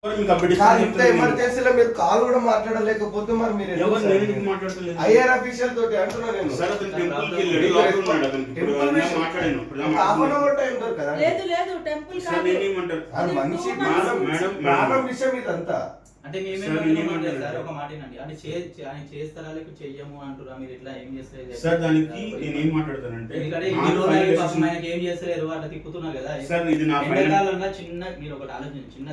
ఎమర్జెన్సీలో మీరు కాల్ కూడా మాట్లాడలేకపోతే మరి మీరు ఐఆర్ అఫీషియల్ తోటి అంటున్నా నేను మనిషి ప్రాణం విషయం ఇదంతా. అంటే ఒక మాట అంటే చేస్తారా లేక చెయ్యము అంటురా మీరు ఇట్లా ఏం చేస్తారు సార్? దానికి నేనేం మాట్లాడతానంటే ఏం చేస్తలేరు అట్లా తిప్పుతున్నారు కదా సార్. ఇది నా చిన్న మీరు ఒకటి ఆలోచన, చిన్న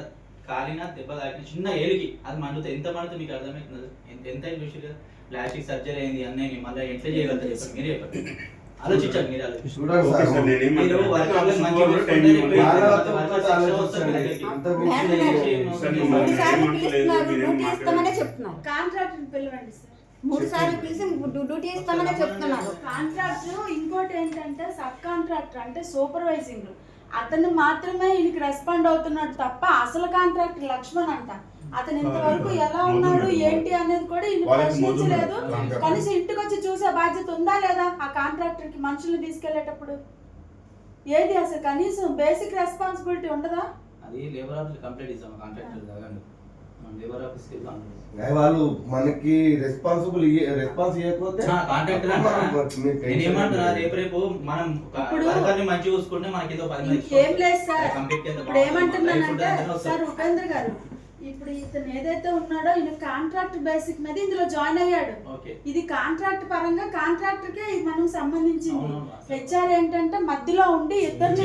కాలిన దెబ్బ తాకిన చిన్న ఏలికి అది మండుతుంది. ఎంత మండుతుంది మీకు అర్థమవుతుంది? ఎంత చూసి కదా ప్లాస్టిక్ సర్జరీ అయింది అన్నయ్య, మళ్ళీ ఎట్లా చేయగలుగుతారు చెప్పండి, మీరే చెప్పండి. ఆలోచించండి మీరు, కాంట్రాక్ట్. ఇంకోటి ఏంటంటే సబ్ కాంట్రాక్టర్ అంటే సూపర్వైజింగ్, అతను మాత్రమే ఈయనకి రెస్పాండ్ అవుతున్నాడు తప్ప అసలు కాంట్రాక్టర్ లక్ష్మణ్ అంట. అతను ఇంతవరకు ఎలా ఉన్నాడు ఏంటి అనేది కూడా ఈయన ప్రశ్నించలేదు. కనీసం ఇంటికి వచ్చి చూసే బాధ్యత ఉందా లేదా ఆ కాంట్రాక్టర్ కి? మనుషుల్ని తీసుకెళ్లేటప్పుడు ఏది అసలు కనీసం బేసిక్ రెస్పాన్సిబిలిటీ ఉండదా? అది లేబర్ ఆఫీస్ కంప్లీట్ ఇస్తాం కాంట్రాక్టర్ దాగండి, లేబర్ ఆఫీస్ కి వాళ్ళు మనకి రెస్పాన్స్ ఇవ్వకపోతే కాంట్రాక్టర్ ఏమంటున్నా రేపు మనం మంచి చూసుకుంటే మనకి ఏదో 10 మంది ఏం లేదు సార్. ఇప్పుడు ఏమంటున్నానంటే సార్ ఉపేంద్ర గారు, ఇప్పుడు ఇతను ఏదైతే ఉన్నాడో ఈయన కాంట్రాక్ట్ బేసిక్ మీద ఇందులో జాయిన్ అయ్యాడు. ఇది కాంట్రాక్ట్ పరంగా కాంట్రాక్టర్ కే ఇది మనం సంబంధించింది. హెచ్ఆర్ ఏంటంటే మధ్యలో ఉండి ఇద్దరిని